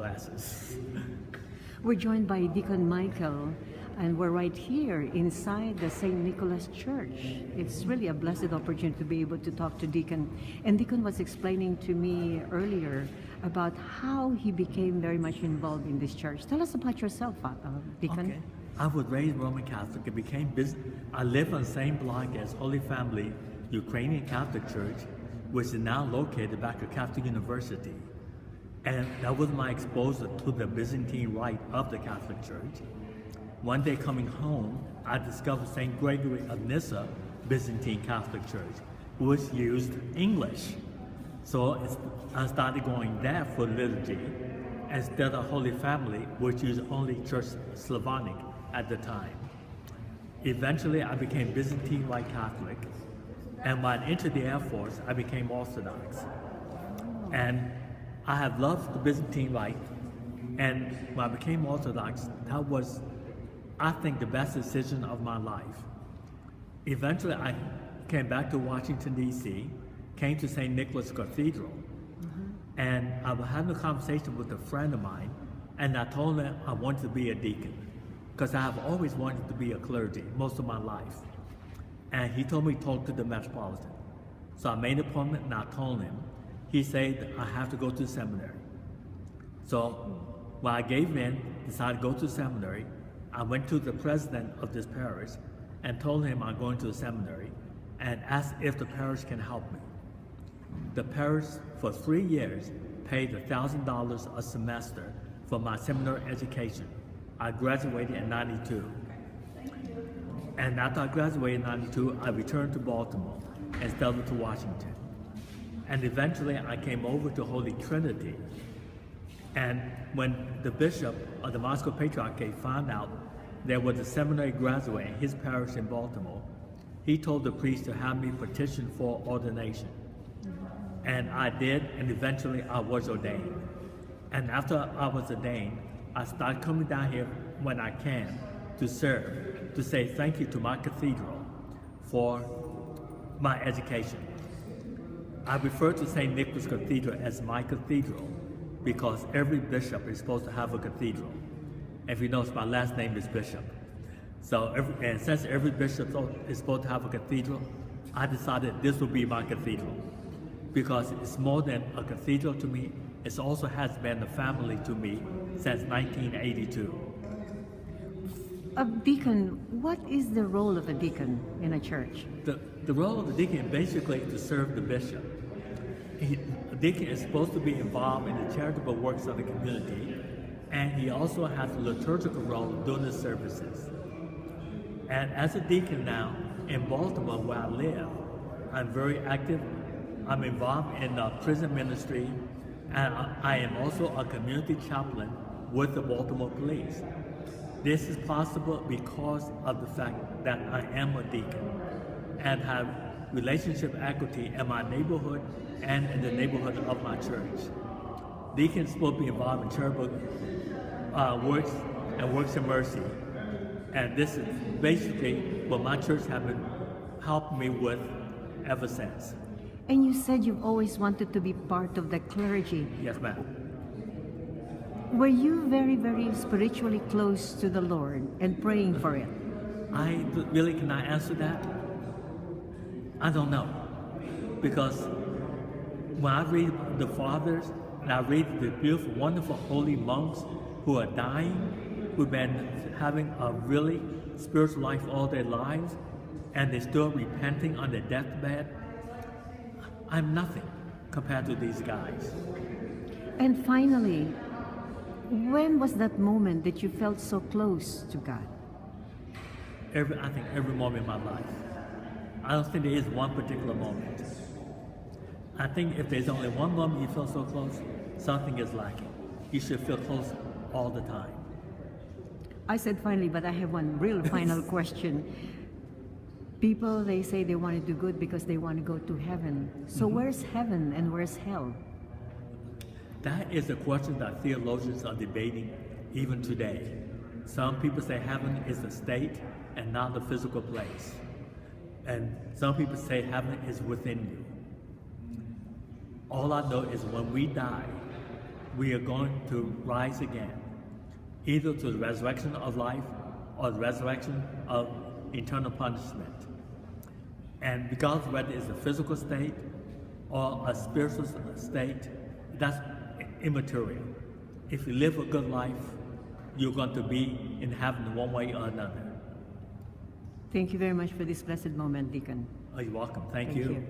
glasses. We're joined by Deacon Michael, and we're right here inside the St. Nicholas Church. It's really a blessed opportunity to be able to talk to Deacon. And Deacon was explaining to me earlier about how he became very much involved in this church. Tell us about yourself, Deacon. Okay. I was raised Roman Catholic and became I live on the same block as Holy Family Ukrainian Catholic Church, which is now located back at Catholic University. And that was my exposure to the Byzantine rite of the Catholic Church. One day coming home, I discovered St. Gregory of Nyssa Byzantine Catholic Church, which used English. So I started going there for liturgy instead of Holy Family, which used only Church Slavonic at the time. Eventually, I became Byzantine Rite Catholic, and when I entered the Air Force, I became Orthodox. And I have loved the Byzantine Rite, and when I became Orthodox, that was, I think, the best decision of my life. Eventually, I came back to Washington, D.C., came to St. Nicholas Cathedral, and I was having a conversation with a friend of mine, and I told him I wanted to be a deacon, because I have always wanted to be a clergy most of my life. And he told me to talk to the Metropolitan. So I made an appointment and I told him. He said I have to go to the seminary. So when I gave in, decided to go to the seminary, I went to the president of this parish and told him I'm going to the seminary and asked if the parish can help me. The parish for 3 years paid $1,000 a semester for my seminary education. I graduated in '92. And after I graduated in '92, I returned to Baltimore instead of to Washington. And eventually I came over to Holy Trinity. And when the bishop of the Moscow Patriarchate found out there was a seminary graduate in his parish in Baltimore, he told the priest to have me petition for ordination. And I did, and eventually I was ordained. And after I was ordained, I started coming down here when I can to serve, to say thank you to my cathedral for my education. I refer to St. Nicholas Cathedral as my cathedral because every bishop is supposed to have a cathedral. If you notice, my last name is Bishop. So, since every bishop is supposed to have a cathedral, I decided this would be my cathedral because it's more than a cathedral to me. It also has been a family to me since 1982. A deacon, what is the role of a deacon in a church? The role of the deacon is basically to serve the bishop. A deacon is supposed to be involved in the charitable works of the community, and he also has a liturgical role during the services. And as a deacon now in Baltimore, where I live, I'm very active. I'm involved in prison ministry, and I am also a community chaplain with the Baltimore Police. This is possible because of the fact that I am a deacon and have relationship equity in my neighborhood and in the neighborhood of my church. Deacons supposed to be involved in charitable works and works of mercy. And this is basically what my church has been helping me with ever since. And you said you've always wanted to be part of the clergy. Yes, ma'am. Were you very, very spiritually close to the Lord and praying for it? Can I answer that? I don't know. Because when I read the fathers, and I read the beautiful, wonderful, holy monks who are dying, who've been having a really spiritual life all their lives, and they're still repenting on their deathbed, I'm nothing compared to these guys. And finally, when was that moment that you felt so close to God? I think every moment in my life. I don't think there is one particular moment. I think if there's only one moment you feel so close, something is lacking. You should feel close all the time. I said finally, but I have one real final question. People, they say they want to do good because they want to go to heaven. So where's heaven and where's hell? That is a question that theologians are debating even today. Some people say heaven is a state and not a physical place. And some people say heaven is within you. All I know is when we die, we are going to rise again, either to the resurrection of life or the resurrection of eternal punishment. And regardless of whether it's a physical state or a spiritual state, that's immaterial. If you live a good life, you're going to be in heaven one way or another. Thank you very much for this blessed moment, Deacon. Oh, you're welcome. Thank you.